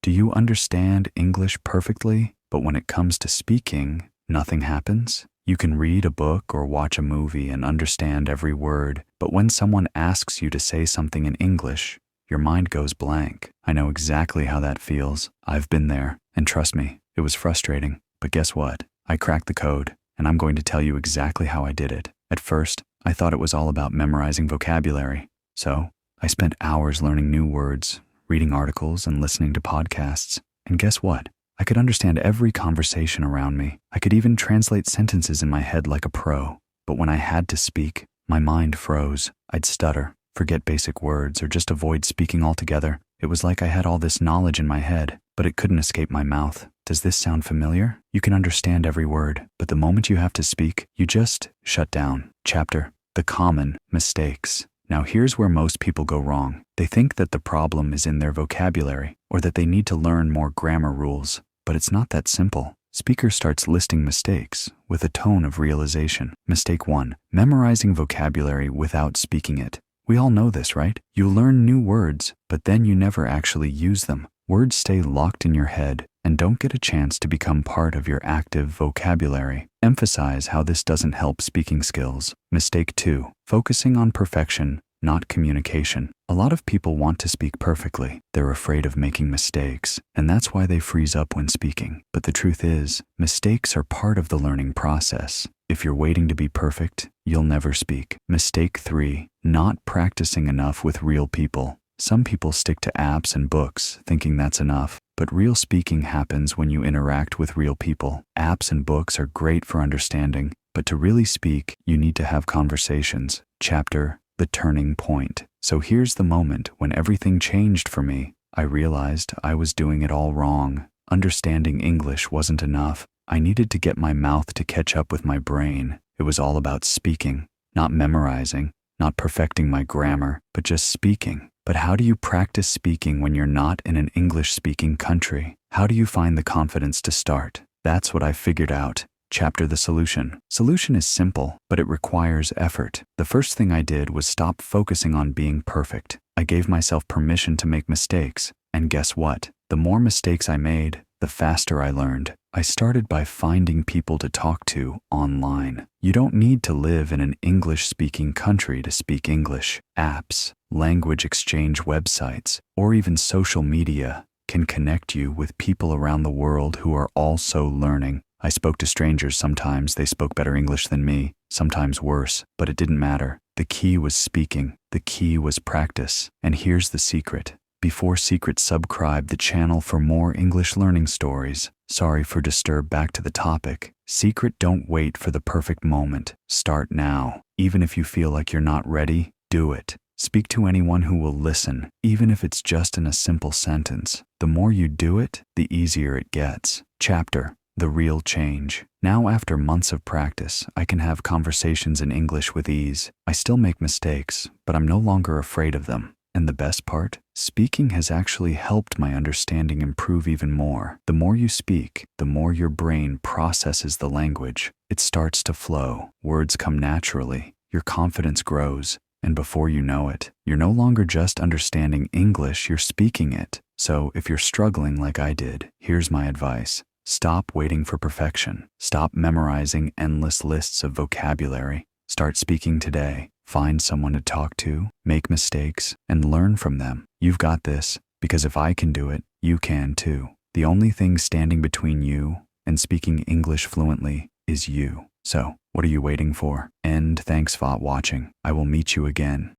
Do you understand English perfectly, but when it comes to speaking, nothing happens? You can read a book or watch a movie and understand every word, but when someone asks you to say something in English, your mind goes blank. I know exactly how that feels. I've been there, and trust me, it was frustrating. But guess what? I cracked the code, and I'm going to tell you exactly how I did it. At first, I thought it was all about memorizing vocabulary. So, I spent hours learning new words, reading articles, and listening to podcasts. And guess what? I could understand every conversation around me. I could even translate sentences in my head like a pro. But when I had to speak, my mind froze. I'd stutter, forget basic words, or just avoid speaking altogether. It was like I had all this knowledge in my head, but it couldn't escape my mouth. Does this sound familiar? You can understand every word, but the moment you have to speak, you just shut down. Chapter: The Common Mistakes. Now here's where most people go wrong. They think that the problem is in their vocabulary, or that they need to learn more grammar rules. But it's not that simple. Speaker starts listing mistakes with a tone of realization. Mistake 1. Memorizing vocabulary without speaking it. We all know this, right? You learn new words, but then you never actually use them. Words stay locked in your head and don't get a chance to become part of your active vocabulary. Emphasize how this doesn't help speaking skills. Mistake 2. Focusing on perfection, not communication. A lot of people want to speak perfectly. They're afraid of making mistakes, and that's why they freeze up when speaking. But the truth is, mistakes are part of the learning process. If you're waiting to be perfect, you'll never speak. Mistake 3. Not practicing enough with real people. Some people stick to apps and books, thinking that's enough. But real speaking happens when you interact with real people. Apps and books are great for understanding, but to really speak, you need to have conversations. Chapter: The Turning Point. So here's the moment when everything changed for me. I realized I was doing it all wrong. Understanding English wasn't enough. I needed to get my mouth to catch up with my brain. It was all about speaking, not memorizing, not perfecting my grammar, but just speaking. But how do you practice speaking when you're not in an English-speaking country? How do you find the confidence to start? That's what I figured out. Chapter: The Solution. Solution is simple, but it requires effort. The first thing I did was stop focusing on being perfect. I gave myself permission to make mistakes. And guess what? The more mistakes I made, the faster I learned. I started by finding people to talk to online. You don't need to live in an English-speaking country to speak English. Apps, language exchange websites, or even social media can connect you with people around the world who are also learning. I spoke to strangers. Sometimes they spoke better English than me, sometimes worse, but it didn't matter. The key was speaking. The key was practice. And here's the secret. Before secret, subscribe the channel for more English learning stories. Sorry for disturb. Back to the topic. Secret: don't wait for the perfect moment. Start now. Even if you feel like you're not ready, do it. Speak to anyone who will listen, even if it's just in a simple sentence. The more you do it, the easier it gets. Chapter: The Real Change. Now, after months of practice, I can have conversations in English with ease. I still make mistakes, but I'm no longer afraid of them. And the best part? Speaking has actually helped my understanding improve even more. The more you speak, the more your brain processes the language. It starts to flow. Words come naturally. Your confidence grows. And before you know it, you're no longer just understanding English, you're speaking it. So if you're struggling like I did, here's my advice. Stop waiting for perfection. Stop memorizing endless lists of vocabulary. Start speaking today. Find someone to talk to, make mistakes, and learn from them. You've got this, because if I can do it, you can too. The only thing standing between you and speaking English fluently is you. So, what are you waiting for? And thanks for watching. I will meet you again.